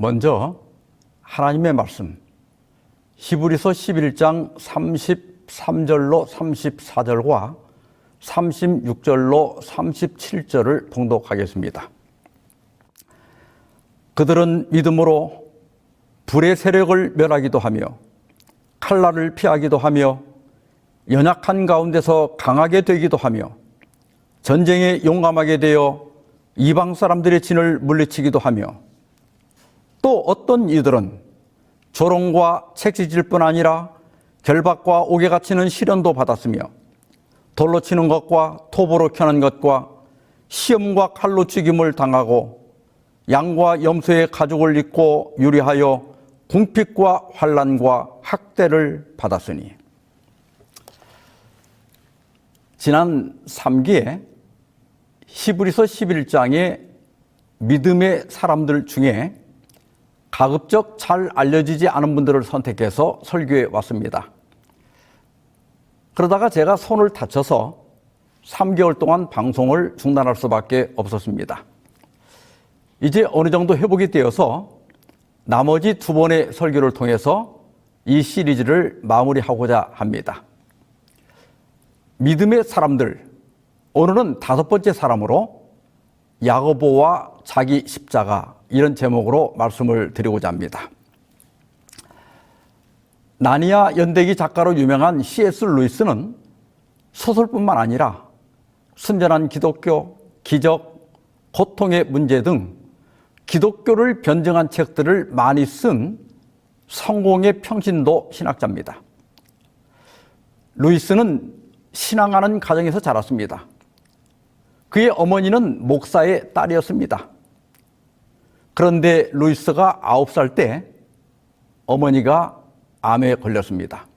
먼저 하나님의 말씀 히브리서 11장 33절로 34절과 36절로 37절을 봉독하겠습니다. 그들은 믿음으로 불의 세력을 멸하기도 하며 칼날을 피하기도 하며 연약한 가운데서 강하게 되기도 하며 전쟁에 용감하게 되어 이방 사람들의 진을 물리치기도 하며 또 어떤 이들은 조롱과 채찍질 뿐 아니라 결박과 옥에 갇히는 시련도 받았으며 돌로 치는 것과 톱으로 켜는 것과 시험과 칼로 죽임을 당하고 양과 염소의 가죽을 입고 유리하여 궁핍과 환난과 학대를 받았으니. 지난 3기에 히브리서 11장의 믿음의 사람들 중에 가급적 잘 알려지지 않은 분들을 선택해서 설교해 왔습니다. 그러다가 제가 손을 다쳐서 3개월 동안 방송을 중단할 수밖에 없었습니다. 이제 어느 정도 회복이 되어서 나머지 2번의 설교를 통해서 이 시리즈를 마무리하고자 합니다. 믿음의 사람들, 오늘은 5번째 사람으로 야고보와 자기 십자가, 이런 제목으로 말씀을 드리고자 합니다. 나니아 연대기 작가로 유명한 C.S. 루이스는 소설뿐만 아니라 순전한 기독교, 기적, 고통의 문제 등 기독교를 변증한 책들을 많이 쓴 성공의 평신도 신학자입니다. 루이스는 신앙하는 가정에서 자랐습니다. 그의 어머니는 목사의 딸이었습니다. 그런데 루이스가 9살 때 어머니가 암에 걸렸습니다.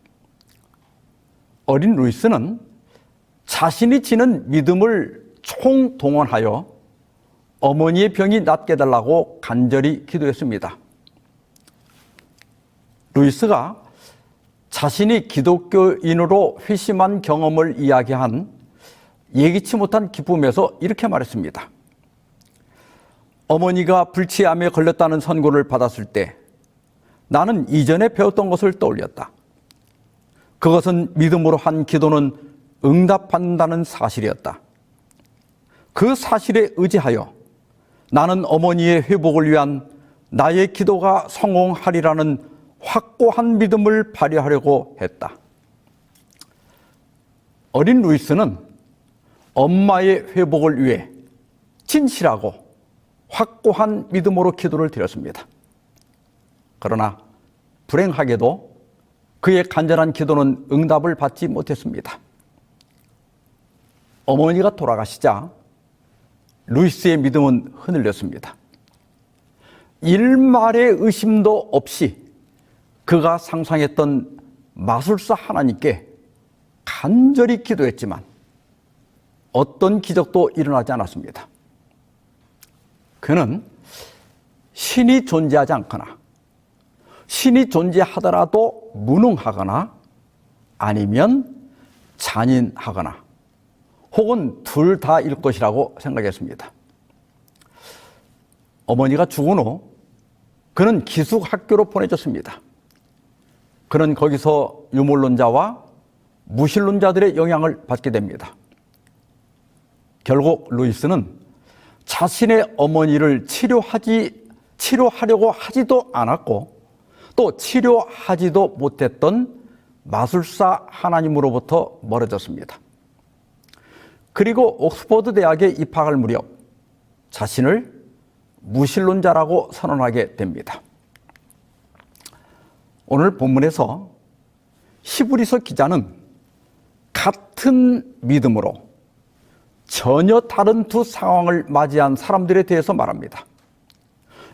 어린 루이스는 자신이 지닌 믿음을 총동원하여 어머니의 병이 낫게 해달라고 간절히 기도했습니다. 루이스가 자신이 기독교인으로 회심한 경험을 이야기한 예기치 못한 기쁨에서 이렇게 말했습니다. 어머니가 불치암에 걸렸다는 선고를 받았을 때 나는 이전에 배웠던 것을 떠올렸다. 그것은 믿음으로 한 기도는 응답받는다는 사실이었다. 그 사실에 의지하여 나는 어머니의 회복을 위한 나의 기도가 성공하리라는 확고한 믿음을 발휘하려고 했다. 어린 루이스는 엄마의 회복을 위해 진실하고 확고한 믿음으로 기도를 드렸습니다. 그러나 불행하게도 그의 간절한 기도는 응답을 받지 못했습니다. 어머니가 돌아가시자 루이스의 믿음은 흔들렸습니다. 일말의 의심도 없이 그가 상상했던 마술사 하나님께 간절히 기도했지만 어떤 기적도 일어나지 않았습니다. 그는 신이 존재하지 않거나 신이 존재하더라도 무능하거나 아니면 잔인하거나 혹은 둘 다일 것이라고 생각했습니다. 어머니가 죽은 후 그는 기숙학교로 보내졌습니다. 그는 거기서 유물론자와 무신론자들의 영향을 받게 됩니다. 결국 루이스는 자신의 어머니를 치료하려고 하지도 않았고 또 치료하지도 못했던 마술사 하나님으로부터 멀어졌습니다. 그리고 옥스퍼드 대학에 입학할 무렵 자신을 무신론자라고 선언하게 됩니다. 오늘 본문에서 히브리서 기자는 같은 믿음으로 전혀 다른 두 상황을 맞이한 사람들에 대해서 말합니다.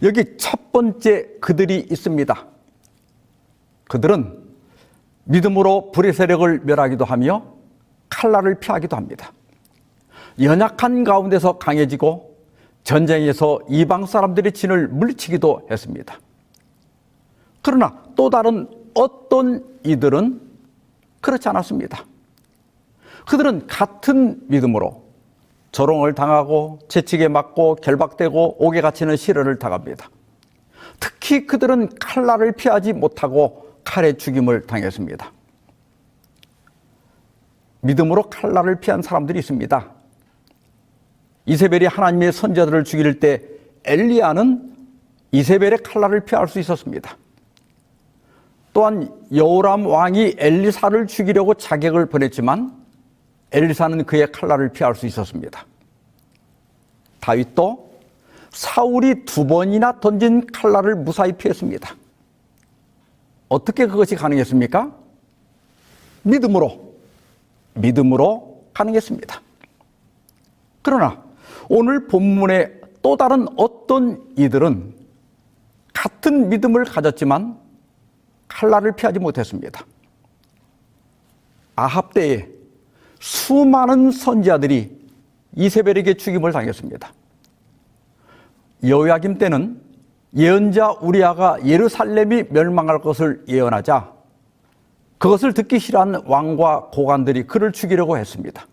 여기 첫 번째 그들이 있습니다. 그들은 믿음으로 불의 세력을 멸하기도 하며 칼날을 피하기도 합니다. 연약한 가운데서 강해지고 전쟁에서 이방 사람들의 진을 물리치기도 했습니다. 그러나 또 다른 어떤 이들은 그렇지 않았습니다. 그들은 같은 믿음으로 조롱을 당하고 채찍에 맞고 결박되고 옥에 갇히는 시련을 당합니다. 특히 특히 그들은 칼날을 피하지 못하고 칼에 죽임을 당했습니다. 믿음으로 칼날을 피한 사람들이 있습니다. 이세벨이 하나님의 선지자들을 죽일 때 엘리야는 이세벨의 칼날을 피할 수 있었습니다. 또한 여호람 왕이 엘리사를 죽이려고 자객을 보냈지만 엘리사는 그의 칼날을 피할 수 있었습니다. 다윗도 사울이 2번이나 던진 칼날을 무사히 피했습니다. 어떻게 그것이 가능했습니까? 믿음으로 가능했습니다. 그러나 오늘 본문의 또 다른 어떤 이들은 같은 믿음을 가졌지만 칼날을 피하지 못했습니다. 아합 때에 수많은 선지자들이 이세벨에게 죽임을 당했습니다. 여호야김 때는 예언자 우리아가 예루살렘이 멸망할 것을 예언하자 그것을 듣기 싫어한 왕과 고관들이 그를 죽이려고 했습니다.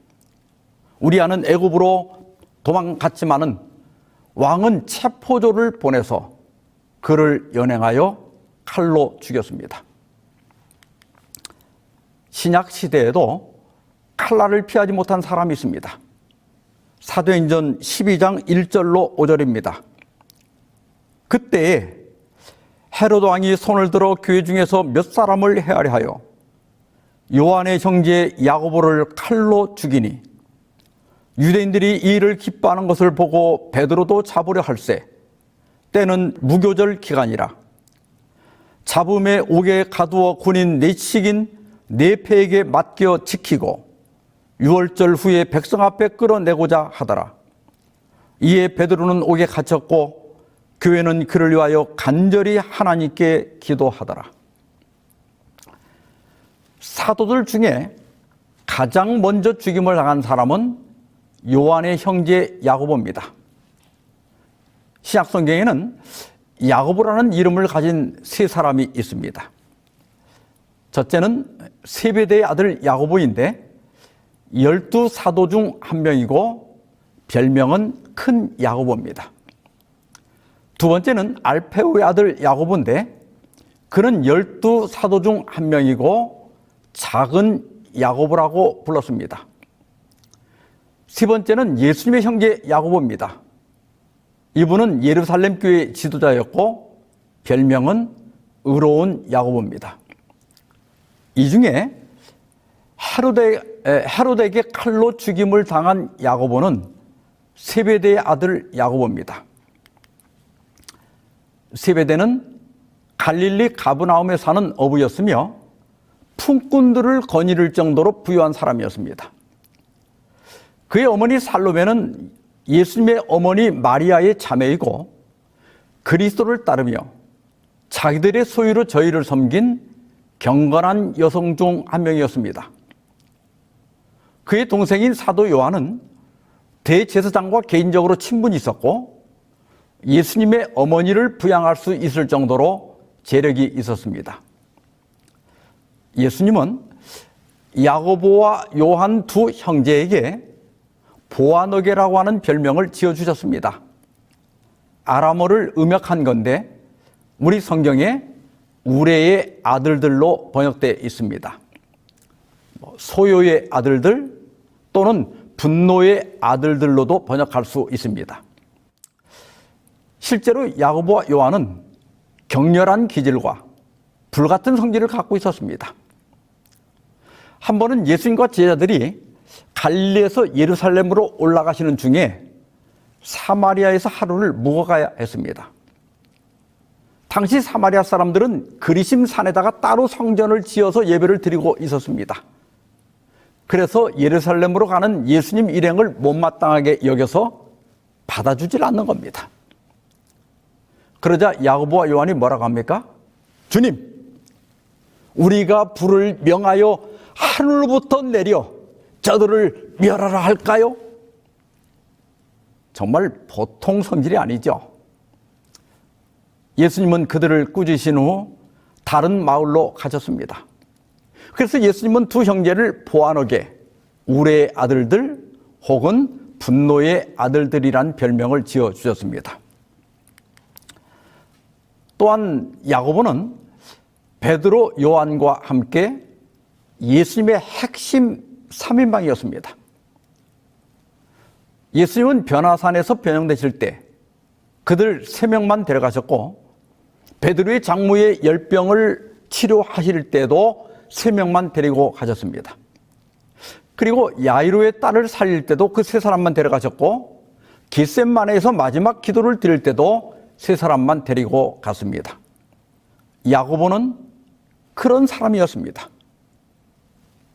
우리아는 애굽으로 도망갔지만은 왕은 체포조를 보내서 그를 연행하여 칼로 죽였습니다. 신약 시대에도 칼날을 피하지 못한 사람이 있습니다. 사도행전 12장 1절로 5절입니다. 그때에 헤로드 왕이 손을 들어 교회 중에서 몇 사람을 헤아려 하여 요한의 형제 야고보를 칼로 죽이니 유대인들이 이 일을 기뻐하는 것을 보고 베드로도 잡으려 할세 때는 무교절 기간이라 잡음에 옥에 가두어 군인 내식인 네패에게 맡겨 지키고 유월절 후에 백성 앞에 끌어내고자 하더라. 이에 베드로는 옥에 갇혔고 교회는 그를 위하여 간절히 하나님께 기도하더라. 사도들 중에 가장 먼저 죽임을 당한 사람은 요한의 형제 야고보입니다. 신약 성경에는 야고보라는 이름을 가진 세 사람이 있습니다. 첫째는 세베대의 아들 야고보인데 12사도 중 한 명이고 별명은 큰 야고보입니다. 두 번째는 알페오의 아들 야고보인데 그는 12사도 중 한 명이고 작은 야고보라고 불렀습니다. 세 번째는 예수님의 형제 야고보입니다. 이분은 예루살렘 교회 지도자였고 별명은 의로운 야고보입니다. 이 중에 헤로데에게 칼로 죽임을 당한 야고보는 세베대의 아들 야고보입니다. 세베대는 갈릴리 가브나움에 사는 어부였으며 품꾼들을 거느릴 정도로 부유한 사람이었습니다. 그의 어머니 살로메는 예수님의 어머니 마리아의 자매이고 그리스도를 따르며 자기들의 소유로 저희를 섬긴 경건한 여성 중 한 명이었습니다. 그의 동생인 사도 요한은 대제사장과 개인적으로 친분이 있었고 예수님의 어머니를 부양할 수 있을 정도로 재력이 있었습니다. 예수님은 야고보와 요한 두 형제에게 보아너게라고 하는 별명을 지어주셨습니다. 아람어를 음역한 건데 우리 성경에 우레의 아들들로 번역되어 있습니다. 소요의 아들들 또는 분노의 아들들로도 번역할 수 있습니다. 실제로 야고보와 요한은 격렬한 기질과 불같은 성질을 갖고 있었습니다. 한 번은 예수님과 제자들이 갈릴리에서 예루살렘으로 올라가시는 중에 사마리아에서 하루를 묵어가야 했습니다. 당시 사마리아 사람들은 그리심 산에다가 따로 성전을 지어서 예배를 드리고 있었습니다. 그래서 예루살렘으로 가는 예수님 일행을 못마땅하게 여겨서 받아주질 않는 겁니다. 그러자 야고보와 요한이 뭐라고 합니까? 주님, 우리가 불을 명하여 하늘로부터 내려 저들을 멸하라 할까요? 정말 보통 성질이 아니죠. 예수님은 그들을 꾸짖으신 후 다른 마을로 가셨습니다. 그래서 예수님은 두 형제를 보아너게, 우레의 아들들 혹은 분노의 아들들이란 별명을 지어주셨습니다. 또 또한 야고보는 베드로, 요한과 함께 예수님의 핵심 3인방이었습니다. 예수님은 변화산에서 변형되실 때 그들 3명만 데려가셨고, 베드로의 장모의 열병을 치료하실 때도 3명만 데리고 가셨습니다. 그리고 야이로의 딸을 살릴 때도 그 3사람만 데려가셨고, 겟셋마네에서 마지막 기도를 드릴 때도 3사람만 데리고 갔습니다. 야고보는 그런 사람이었습니다.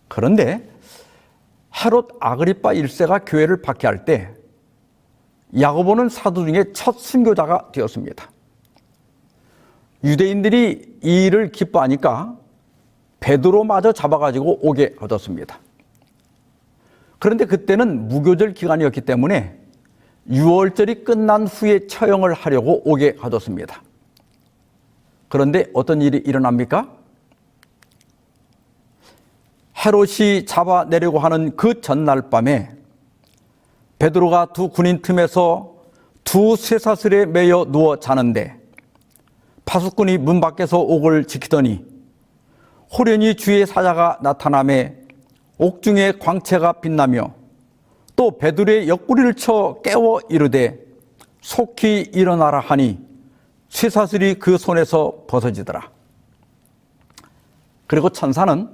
그런데 헤롯 아그리파 1세가 교회를 박해할 때 야고보는 사도 중에 첫 순교자가 되었습니다. 유대인들이 이 일을 기뻐하니까 베드로마저 잡아가지고 오게 얻었습니다. 그런데 그때는 무교절 기간이었기 때문에 유월절이 끝난 후에 처형을 하려고 오게 가뒀습니다. 그런데 어떤 일이 일어납니까? 헤롯이 잡아내려고 하는 그 전날 밤에 베드로가 두 군인 틈에서 두 쇠사슬에 매여 누워 자는데 파수꾼이 문 밖에서 옥을 지키더니 호련히 주의 사자가 나타나매 옥중에 광채가 빛나며 또 베드로의 옆구리를 쳐 깨워 이르되 속히 일어나라 하니 쇠사슬이 그 손에서 벗어지더라. 그리고 천사는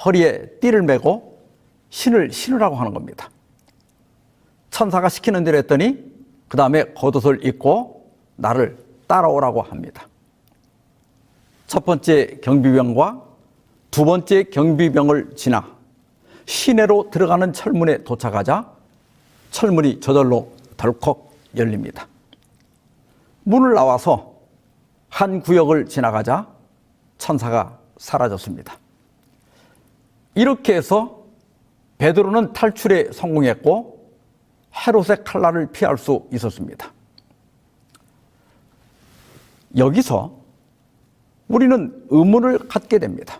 허리에 띠를 메고 신을 신으라고 하는 겁니다. 천사가 시키는 대로 했더니 그 다음에 겉옷을 입고 나를 따라오라고 합니다. 첫 번째 경비병과 두 번째 경비병을 지나 시내로 들어가는 철문에 도착하자 철문이 저절로 덜컥 열립니다. 문을 나와서 한 구역을 지나가자 천사가 사라졌습니다. 이렇게 해서 베드로는 탈출에 성공했고 헤롯의 칼날을 피할 수 있었습니다. 여기서 우리는 의문을 갖게 됩니다.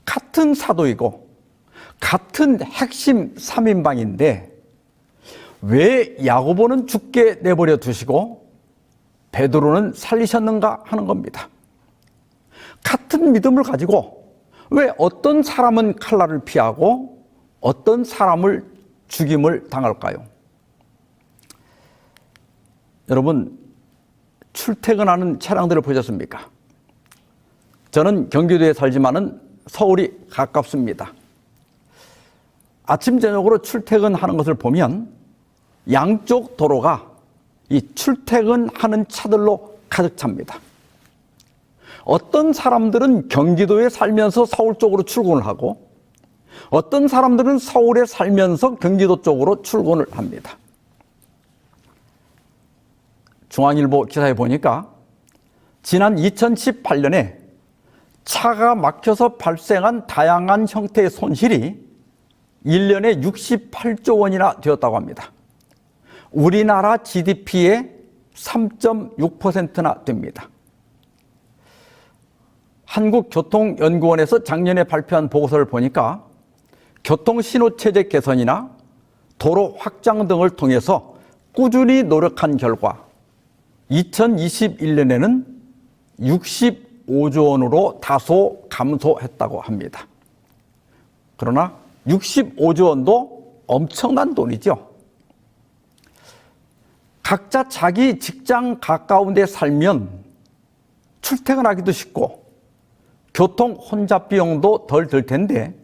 같은 사도이고 같은 핵심 3인방인데 왜 야고보는 죽게 내버려 두시고 베드로는 살리셨는가 하는 겁니다. 같은 믿음을 가지고 왜 어떤 사람은 칼날을 피하고 어떤 사람을 죽임을 당할까요? 여러분, 출퇴근하는 차량들을 보셨습니까? 저는 경기도에 살지만은 서울이 가깝습니다. 아침 저녁으로 출퇴근하는 것을 보면 양쪽 도로가 이 출퇴근하는 차들로 가득 찹니다. 어떤 사람들은 경기도에 살면서 서울 쪽으로 출근을 하고 어떤 사람들은 서울에 살면서 경기도 쪽으로 출근을 합니다. 중앙일보 기사에 보니까 지난 2018년에 차가 막혀서 발생한 다양한 형태의 손실이 1년에 68조 원이나 되었다고 합니다. 우리나라 GDP의 3.6%나 됩니다. 한국교통연구원에서 작년에 발표한 보고서를 보니까 교통신호체제 개선이나 도로 확장 등을 통해서 꾸준히 노력한 결과 2021년에는 65조 원으로 다소 감소했다고 합니다. 그러나 65조 원도 엄청난 돈이죠. 각자 자기 직장 가까운 데 살면 출퇴근하기도 쉽고 교통 혼잡 비용도 덜 들 텐데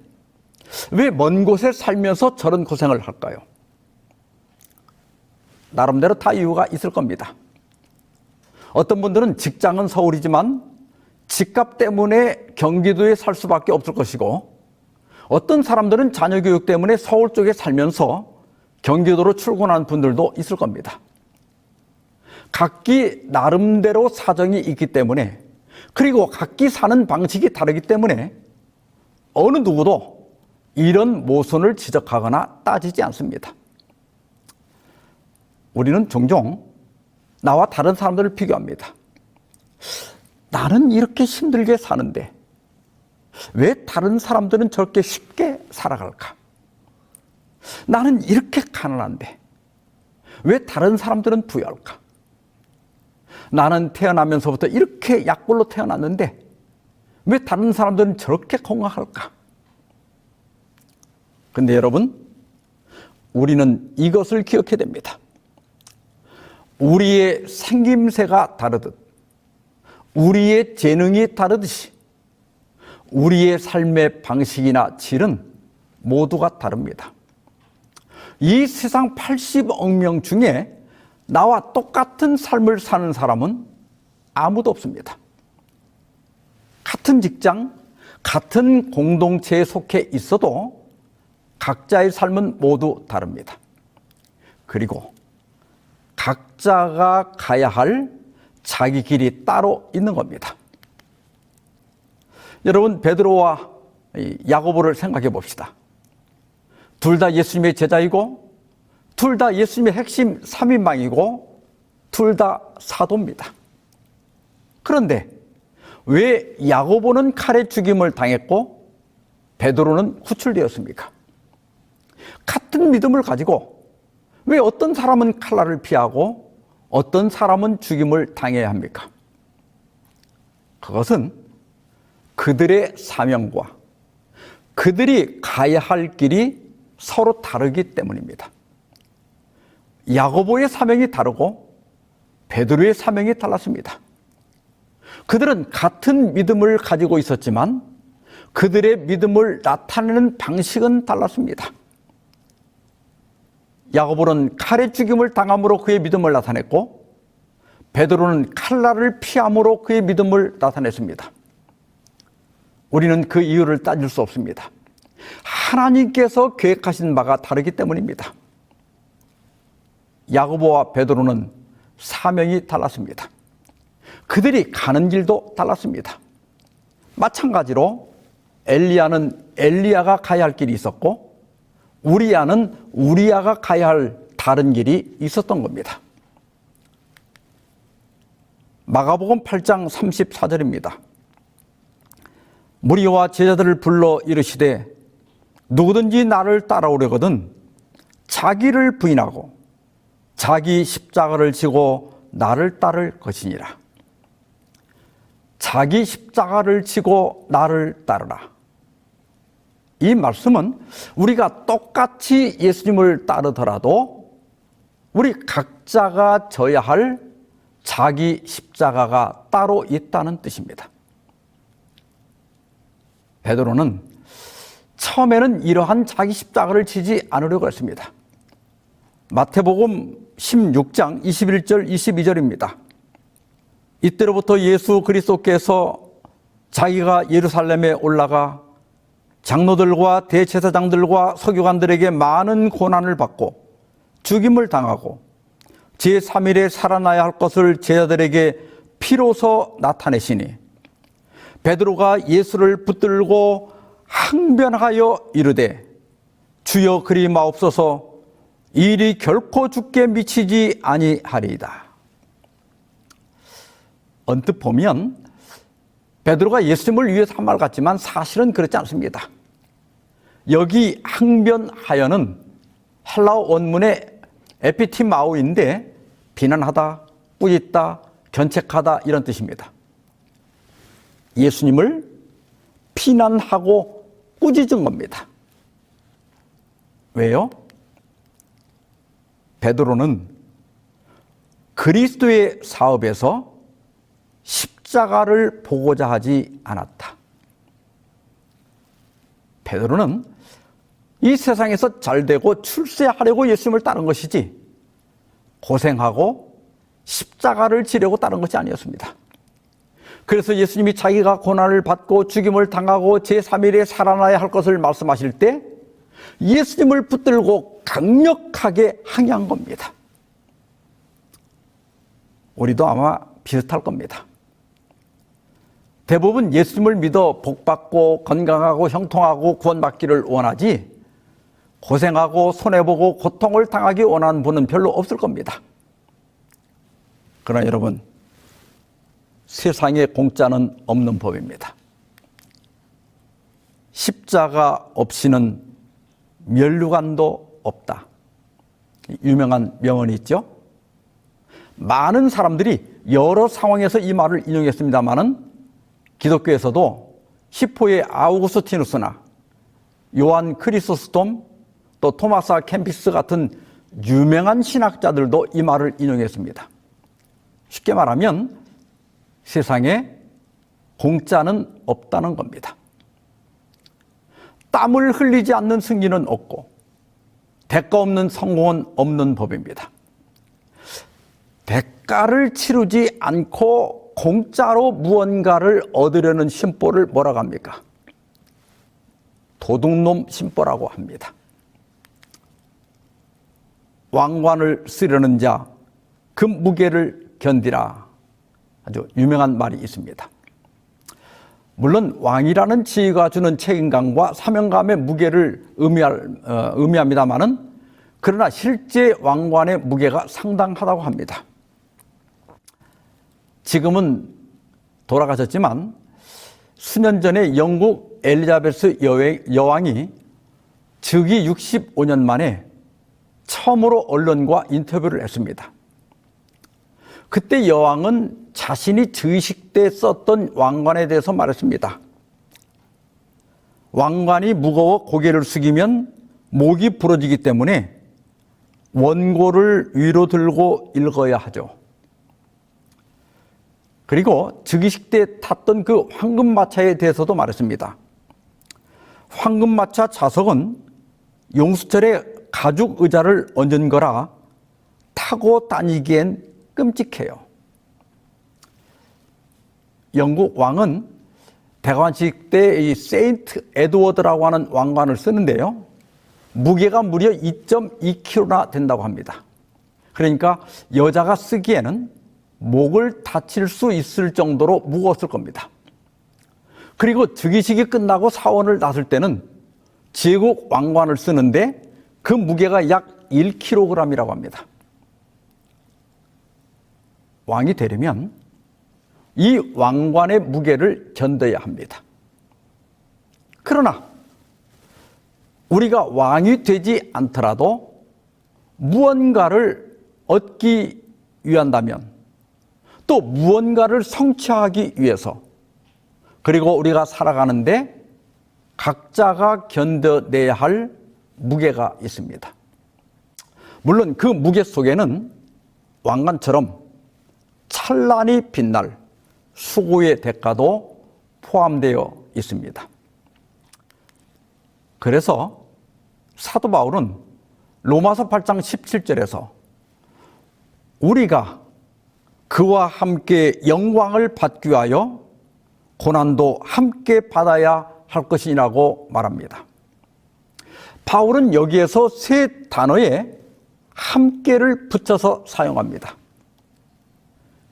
왜 먼 곳에 살면서 저런 고생을 할까요? 나름대로 다 이유가 있을 겁니다. 어떤 분들은 직장은 서울이지만 집값 때문에 경기도에 살 수밖에 없을 것이고 어떤 사람들은 자녀 교육 때문에 서울 쪽에 살면서 경기도로 출근하는 분들도 있을 겁니다. 각기 나름대로 사정이 있기 때문에 그리고 각기 사는 방식이 다르기 때문에 어느 누구도 이런 모순을 지적하거나 따지지 않습니다. 우리는 종종 나와 다른 사람들을 비교합니다. 나는 이렇게 힘들게 사는데 왜 다른 사람들은 저렇게 쉽게 살아갈까? 나는 이렇게 가난한데 왜 다른 사람들은 부유할까? 나는 태어나면서부터 이렇게 약골로 태어났는데 왜 다른 사람들은 저렇게 건강할까? 근데 여러분, 우리는 이것을 기억해야 됩니다. 우리의 생김새가 다르듯, 우리의 재능이 다르듯이 우리의 삶의 방식이나 질은 모두가 다릅니다. 이 세상 80억 명 중에 나와 똑같은 삶을 사는 사람은 아무도 없습니다. 같은 직장, 같은 공동체에 속해 있어도 각자의 삶은 모두 다릅니다. 그리고 각자가 가야 할 자기 길이 따로 있는 겁니다. 여러분, 베드로와 야고보를 생각해 봅시다. 둘 다 예수님의 제자이고 둘 다 예수님의 핵심 3인방이고 둘 다 사도입니다. 그런데 왜 야고보는 칼에 죽임을 당했고 베드로는 구출되었습니까? 같은 믿음을 가지고 왜 어떤 사람은 칼날을 피하고 어떤 사람은 죽임을 당해야 합니까? 그것은 그들의 사명과 그들이 가야 할 길이 서로 다르기 때문입니다. 야고보의 사명이 다르고 베드로의 사명이 달랐습니다. 그들은 같은 믿음을 가지고 있었지만 그들의 믿음을 나타내는 방식은 달랐습니다. 야고보는 칼에 죽임을 당함으로 그의 믿음을 나타냈고 베드로는 칼날을 피함으로 그의 믿음을 나타냈습니다. 우리는 그 이유를 따질 수 없습니다. 하나님께서 계획하신 바가 다르기 때문입니다. 야고보와 베드로는 사명이 달랐습니다. 그들이 가는 길도 달랐습니다. 마찬가지로 엘리야는 엘리야가 가야 할 길이 있었고 우리야는 우리야가 가야 할 다른 길이 있었던 겁니다. 마가복음 8장 34절입니다. 무리와 제자들을 불러 이르시되 누구든지 나를 따라오려거든 자기를 부인하고 자기 십자가를 지고 나를 따를 것이니라. 자기 십자가를 지고 나를 따르라. 이 말씀은 우리가 똑같이 예수님을 따르더라도 우리 각자가 져야 할 자기 십자가가 따로 있다는 뜻입니다. 베드로는 처음에는 이러한 자기 십자가를 지지 않으려고 했습니다. 마태복음 16장 21절 22절입니다. 이때로부터 예수 그리스도께서 자기가 예루살렘에 올라가 장로들과 대제사장들과 서기관들에게 많은 고난을 받고 죽임을 당하고 제3일에 살아나야 할 것을 제자들에게 피로서 나타내시니 베드로가 예수를 붙들고 항변하여 이르되 주여 그리 마옵소서 이 일이 결코 죽게 미치지 아니하리이다. 언뜻 보면 베드로가 예수님을 위해서 한 말 같지만 사실은 그렇지 않습니다. 여기 항변하여는 헬라어 원문의 에피티마우인데 비난하다, 꾸짖다, 견책하다 이런 뜻입니다. 예수님을 비난하고 꾸짖은 겁니다. 왜요? 베드로는 그리스도의 사업에서 십자가를 보고자 하지 않았다. 베드로는 이 세상에서 잘되고 출세하려고 예수님을 따른 것이지 고생하고 십자가를 지려고 따른 것이 아니었습니다. 그래서 예수님이 자기가 고난을 받고 죽임을 당하고 제3일에 살아나야 할 것을 말씀하실 때 예수님을 붙들고 강력하게 항의한 겁니다. 우리도 아마 비슷할 겁니다. 대부분 예수님을 믿어 복받고 건강하고 형통하고 구원받기를 원하지 고생하고 손해보고 고통을 당하기 원하는 분은 별로 없을 겁니다. 그러나 여러분, 세상에 공짜는 없는 법입니다. 십자가 없이는 면류관도 없다. 유명한 명언이 있죠. 많은 사람들이 여러 상황에서 이 말을 인용했습니다마는 기독교에서도 히포의 아우구스티누스나 요한 크리소스톰 또 토마스 캠피스 같은 유명한 신학자들도 이 말을 인용했습니다. 쉽게 말하면 세상에 공짜는 없다는 겁니다. 땀을 흘리지 않는 승리는 없고 대가 없는 성공은 없는 법입니다. 대가를 치르지 않고 공짜로 무언가를 얻으려는 심보를 뭐라고 합니까? 도둑놈 심보라고 합니다. 왕관을 쓰려는 자, 그 무게를 견디라. 아주 유명한 말이 있습니다. 물론 왕이라는 지위가 주는 책임감과 사명감의 무게를 의미합니다마는 그러나 실제 왕관의 무게가 상당하다고 합니다. 지금은 돌아가셨지만 수년 전에 영국 엘리자베스 여왕이 즉위 65년 만에 처음으로 언론과 인터뷰를 했습니다. 그때 여왕은 자신이 즉위식 때 썼던 왕관에 대해서 말했습니다. 왕관이 무거워 고개를 숙이면 목이 부러지기 때문에 원고를 위로 들고 읽어야 하죠. 그리고 즉위식 때 탔던 그 황금마차에 대해서도 말했습니다. 황금마차 좌석은 용수철에 가죽 의자를 얹은 거라 타고 다니기엔 끔찍해요. 영국 왕은 대관식 때 이 세인트 에드워드라고 하는 왕관을 쓰는데요. 무게가 무려 2.2kg나 된다고 합니다. 그러니까 여자가 쓰기에는 목을 다칠 수 있을 정도로 무거웠을 겁니다. 그리고 즉위식이 끝나고 사원을 나설 때는 제국 왕관을 쓰는데 그 무게가 약 1kg이라고 합니다. 왕이 되려면 이 왕관의 무게를 견뎌야 합니다. 그러나 우리가 왕이 되지 않더라도 무언가를 얻기 위한다면 또 무언가를 성취하기 위해서 그리고 우리가 살아가는데 각자가 견뎌내야 할 무게가 있습니다. 물론 그 무게 속에는 왕관처럼 찬란히 빛날 수고의 대가도 포함되어 있습니다. 그래서 사도 바울은 로마서 8장 17절에서 우리가 그와 함께 영광을 받기 위하여 고난도 함께 받아야 할 것이라고 말합니다. 바울은 여기에서 세 단어에 함께를 붙여서 사용합니다.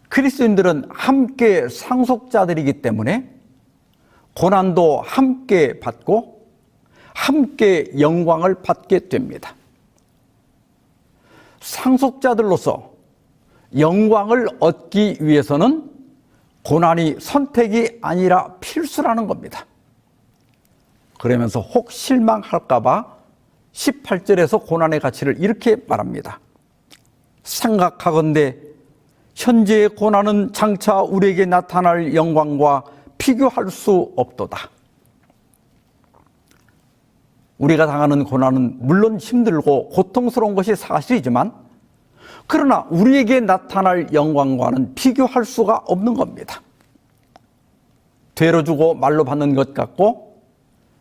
그리스도인들은 함께 상속자들이기 때문에 고난도 함께 받고 함께 영광을 받게 됩니다. 상속자들로서 영광을 얻기 위해서는 고난이 선택이 아니라 필수라는 겁니다. 그러면서 혹 실망할까 봐 18절에서 고난의 가치를 이렇게 말합니다. 생각하건대 현재의 고난은 장차 우리에게 나타날 영광과 비교할 수 없도다. 우리가 당하는 고난은 물론 힘들고 고통스러운 것이 사실이지만 그러나 우리에게 나타날 영광과는 비교할 수가 없는 겁니다. 되로 주고 말로 받는 것 같고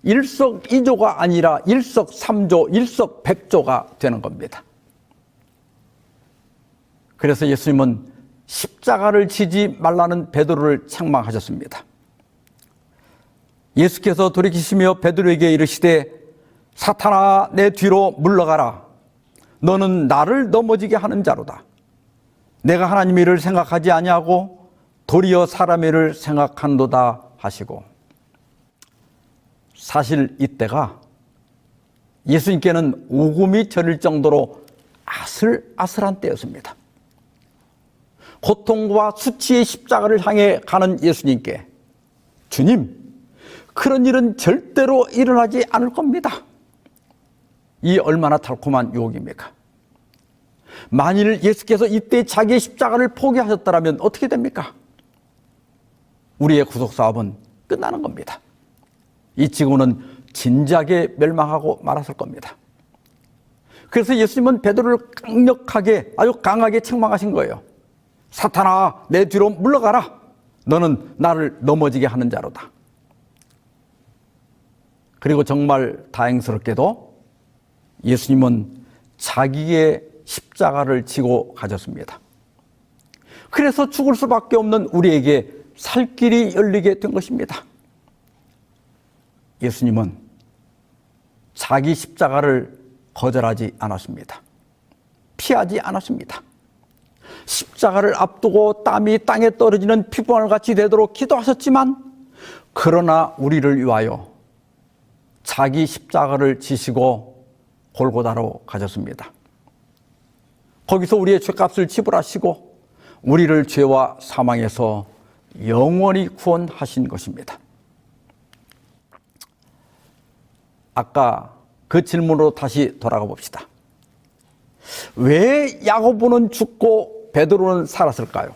일석이조가 아니라 일석삼조, 일석백조가 되는 겁니다. 그래서 예수님은 십자가를 지지 말라는 베드로를 책망하셨습니다. 예수께서 돌이키시며 베드로에게 이르시되 사탄아 내 뒤로 물러가라. 너는 나를 넘어지게 하는 자로다. 내가 하나님의 일을 생각하지 아니하고 도리어 사람의 일을 생각한도다 하시고. 사실 이때가 예수님께는 오금이 저릴 정도로 아슬아슬한 때였습니다. 고통과 수치의 십자가를 향해 가는 예수님께 주님, 그런 일은 절대로 일어나지 않을 겁니다. 이 얼마나 달콤한 유혹입니까? 만일 예수께서 이때 자기의 십자가를 포기하셨더라면 어떻게 됩니까? 우리의 구속사업은 끝나는 겁니다. 이 지구는 진작에 멸망하고 말았을 겁니다. 그래서 예수님은 베드로를 강력하게, 아주 강하게 책망하신 거예요. 사탄아, 내 뒤로 물러가라. 너는 나를 넘어지게 하는 자로다. 그리고 정말 다행스럽게도 예수님은 자기의 십자가를 지고 가셨습니다. 그래서 죽을 수밖에 없는 우리에게 살 길이 열리게 된 것입니다. 예수님은 자기 십자가를 거절하지 않았습니다. 피하지 않았습니다. 십자가를 앞두고 땀이 땅에 떨어지는 피부알 같이 되도록 기도하셨지만, 그러나 우리를 위하여 자기 십자가를 지시고 골고다로 가셨습니다. 거기서 우리의 죄값을 지불하시고 우리를 죄와 사망에서 영원히 구원하신 것입니다. 아까 그 질문으로 다시 돌아가 봅시다. 왜 야고보는 죽고 베드로는 살았을까요?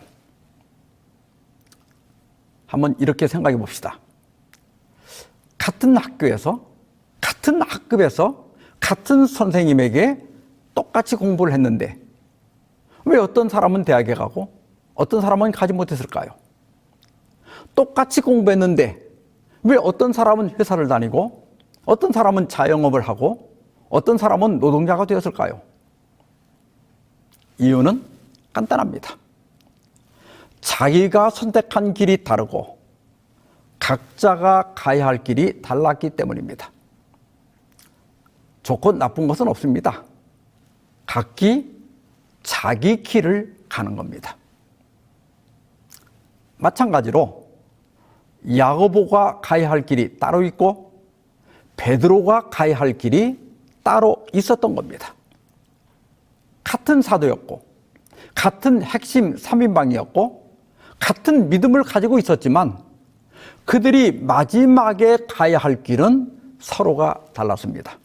한번 이렇게 생각해 봅시다. 같은 학교에서, 같은 학급에서, 같은 선생님에게 똑같이 공부를 했는데 왜 어떤 사람은 대학에 가고 어떤 사람은 가지 못했을까요? 똑같이 공부했는데 왜 어떤 사람은 회사를 다니고 어떤 사람은 자영업을 하고 어떤 사람은 노동자가 되었을까요? 이유는 간단합니다. 자기가 선택한 길이 다르고 각자가 가야 할 길이 달랐기 때문입니다. 좋고 나쁜 것은 없습니다. 각기 자기 길을 가는 겁니다. 마찬가지로 야고보가 가야 할 길이 따로 있고 베드로가 가야 할 길이 따로 있었던 겁니다. 같은 사도였고 같은 핵심 3인방이었고 같은 믿음을 가지고 있었지만 그들이 마지막에 가야 할 길은 서로가 달랐습니다.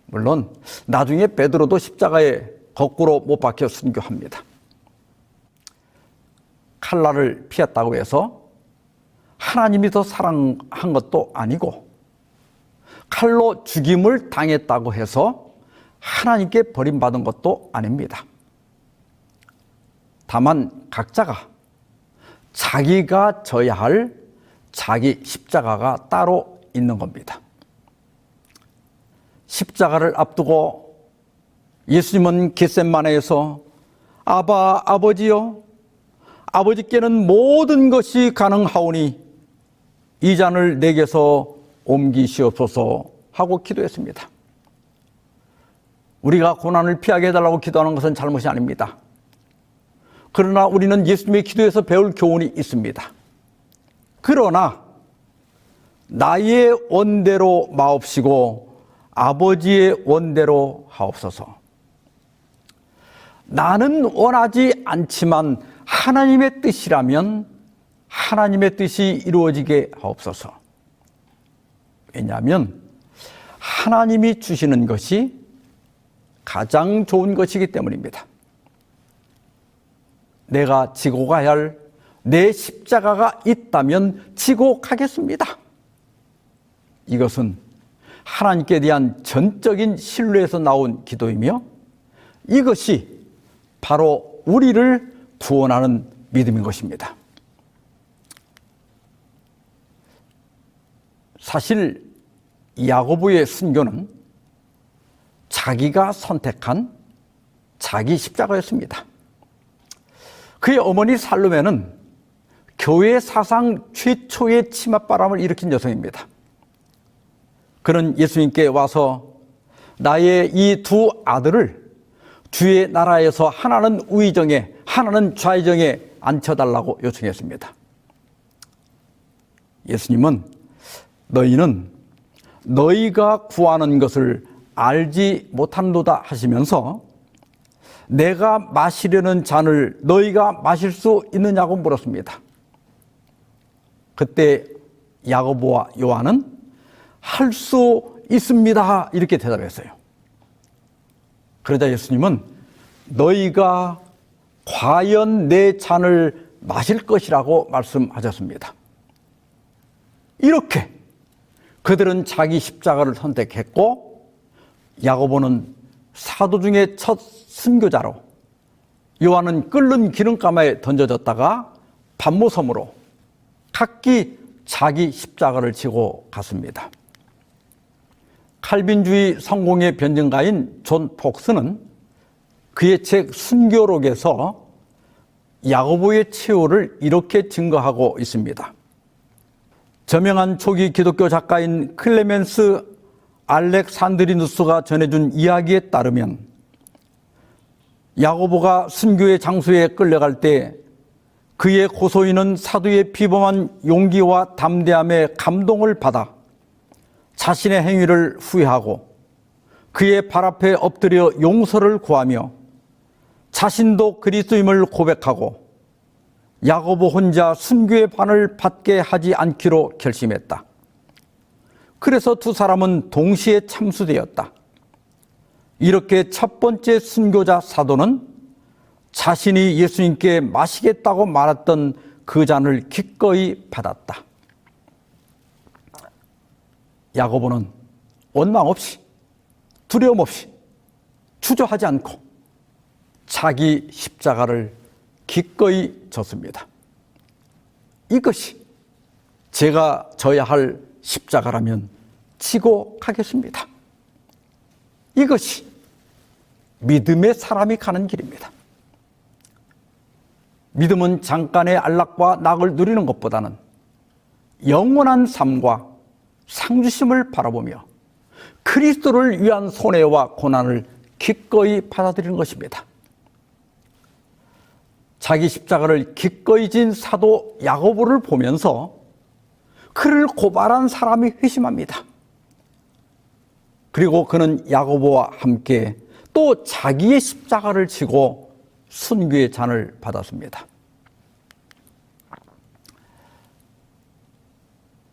물론 나중에 베드로도 십자가에 거꾸로 못 박혀 순교합니다. 칼날을 피했다고 해서 하나님이 더 사랑한 것도 아니고 칼로 죽임을 당했다고 해서 하나님께 버림받은 것도 아닙니다. 다만 각자가 자기가 져야 할 자기 십자가가 따로 있는 겁니다. 십자가를 앞두고 예수님은 겟세마네에서 아바 아버지여, 아버지께는 모든 것이 가능하오니 이 잔을 내게서 옮기시옵소서 하고 기도했습니다. 우리가 고난을 피하게 해달라고 기도하는 것은 잘못이 아닙니다. 그러나 우리는 예수님의 기도에서 배울 교훈이 있습니다. 그러나 나의 원대로 마옵시고 아버지의 원대로 하옵소서. 나는 원하지 않지만 하나님의 뜻이라면 하나님의 뜻이 이루어지게 하옵소서. 왜냐하면 하나님이 주시는 것이 가장 좋은 것이기 때문입니다. 내가 지고 가야 할 내 십자가가 있다면 지고 가겠습니다. 이것은 하나님께 대한 전적인 신뢰에서 나온 기도이며 이것이 바로 우리를 구원하는 믿음인 것입니다. 사실 야고보의 순교는 자기가 선택한 자기 십자가였습니다. 그의 어머니 살로메는 교회 사상 최초의 치맛바람을 일으킨 여성입니다. 그는 예수님께 와서 나의 이 두 아들을 주의 나라에서 하나는 우의정에 하나는 좌의정에 앉혀달라고 요청했습니다. 예수님은 너희는 너희가 구하는 것을 알지 못한도다 하시면서 내가 마시려는 잔을 너희가 마실 수 있느냐고 물었습니다. 그때 야고보와 요한은 할 수 있습니다 이렇게 대답했어요. 그러자 예수님은 너희가 과연 내 잔을 마실 것이라고 말씀하셨습니다. 이렇게 그들은 자기 십자가를 선택했고, 야고보는 사도 중에 첫 순교자로, 요한은 끓는 기름가마에 던져졌다가 반모섬으로 각기 자기 십자가를 지고 갔습니다. 칼빈주의 성공의 변증가인 존 폭스는 그의 책 순교록에서 야고보의 최후를 이렇게 증거하고 있습니다. 저명한 초기 기독교 작가인 클레멘스 알렉산드리누스가 전해준 이야기에 따르면, 야고보가 순교의 장소에 끌려갈 때 그의 고소인은 사도의 비범한 용기와 담대함에 감동을 받아 자신의 행위를 후회하고 그의 발 앞에 엎드려 용서를 구하며 자신도 그리스도임을 고백하고 야고보 혼자 순교의 반을 받게 하지 않기로 결심했다. 그래서 두 사람은 동시에 참수되었다. 이렇게 첫 번째 순교자 사도는 자신이 예수님께 마시겠다고 말했던 그 잔을 기꺼이 받았다. 야고보는 원망 없이, 두려움 없이, 주저하지 않고 자기 십자가를 기꺼이 졌습니다. 이것이 제가 져야 할 십자가라면 지고 가겠습니다. 이것이 믿음의 사람이 가는 길입니다. 믿음은 잠깐의 안락과 낙을 누리는 것보다는 영원한 삶과 상주심을 바라보며 그리스도를 위한 손해와 고난을 기꺼이 받아들이는 것입니다. 자기 십자가를 기꺼이 진 사도 야고보를 보면서 그를 고발한 사람이 회심합니다. 그리고 그는 야고보와 함께 또 자기의 십자가를 지고 순교의 잔을 받았습니다.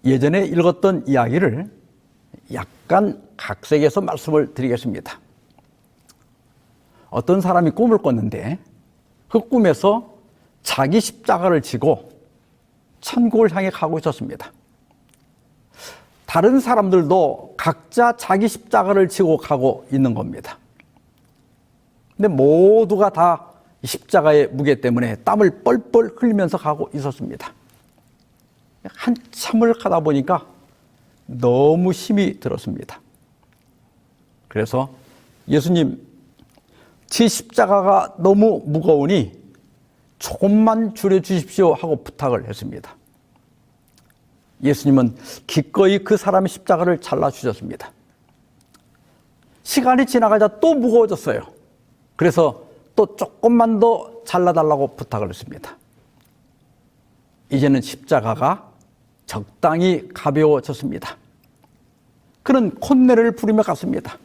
예전에 읽었던 이야기를 약간 각색해서 말씀을 드리겠습니다. 어떤 사람이 꿈을 꿨는데 그 꿈에서 자기 십자가를 지고 천국을 향해 가고 있었습니다. 다른 사람들도 각자 자기 십자가를 지고 가고 있는 겁니다. 근데 모두가 다 십자가의 무게 때문에 땀을 뻘뻘 흘리면서 가고 있었습니다. 한참을 가다 보니까 너무 힘이 들었습니다. 그래서 예수님, 제 십자가가 너무 무거우니 조금만 줄여주십시오 하고 부탁을 했습니다. 예수님은 기꺼이 그 사람의 십자가를 잘라주셨습니다. 시간이 지나가자 또 무거워졌어요. 그래서 또 조금만 더 잘라달라고 부탁을 했습니다. 이제는 십자가가 적당히 가벼워졌습니다. 그는 콧내를 부리며 갔습니다.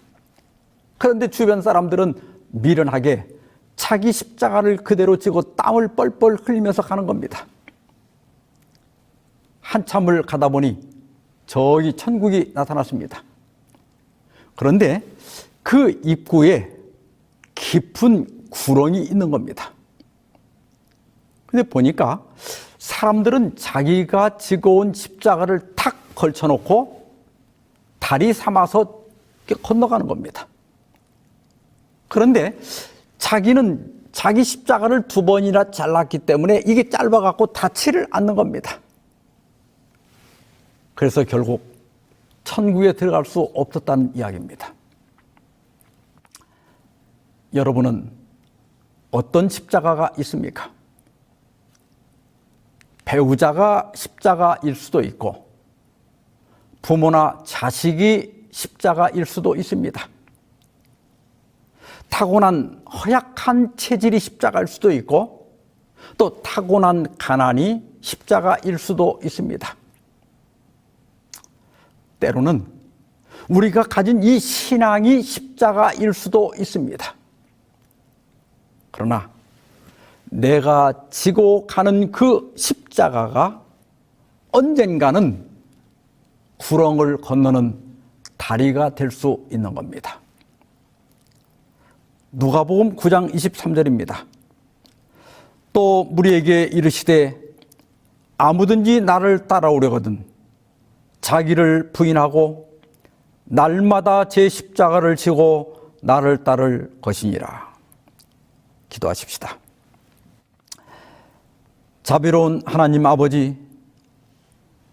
그런데 주변 사람들은 미련하게 자기 십자가를 그대로 지고 땀을 뻘뻘 흘리면서 가는 겁니다. 한참을 가다 보니 저기 천국이 나타났습니다. 그런데 그 입구에 깊은 구렁이 있는 겁니다. 근데 보니까 사람들은 자기가 지고 온 십자가를 탁 걸쳐놓고 다리 삼아서 건너가는 겁니다. 그런데 자기는 자기 십자가를 2번이나 잘랐기 때문에 이게 짧아갖고 닿지를 않는 겁니다. 그래서 결국 천국에 들어갈 수 없었다는 이야기입니다. 여러분은 어떤 십자가가 있습니까? 배우자가 십자가일 수도 있고 부모나 자식이 십자가일 수도 있습니다. 타고난 허약한 체질이 십자가일 수도 있고 또 타고난 가난이 십자가일 수도 있습니다. 때로는 우리가 가진 이 신앙이 십자가일 수도 있습니다. 그러나 내가 지고 가는 그 십자가가 언젠가는 구렁을 건너는 다리가 될 수 있는 겁니다. 누가복음 9장 23절입니다. 또 무리에게 이르시되 아무든지 나를 따라오려거든 자기를 부인하고 날마다 제 십자가를 지고 나를 따를 것이니라. 기도하십시다. 자비로운 하나님 아버지,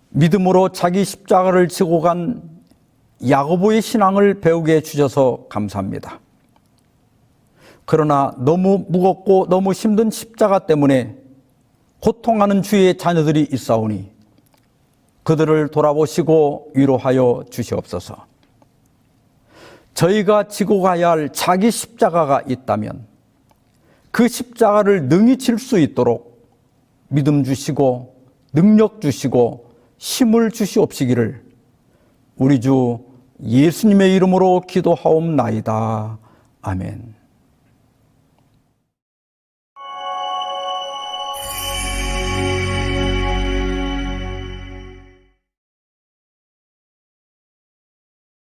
믿음으로 자기 십자가를 지고 간 야고보의 신앙을 배우게 해주셔서 감사합니다. 그러나 너무 무겁고 너무 힘든 십자가 때문에 고통하는 주의 자녀들이 있사오니 그들을 돌아보시고 위로하여 주시옵소서. 저희가 지고 가야 할 자기 십자가가 있다면 그 십자가를 능히 질 수 있도록 믿음 주시고 능력 주시고 힘을 주시옵시기를 우리 주 예수님의 이름으로 기도하옵나이다. 아멘.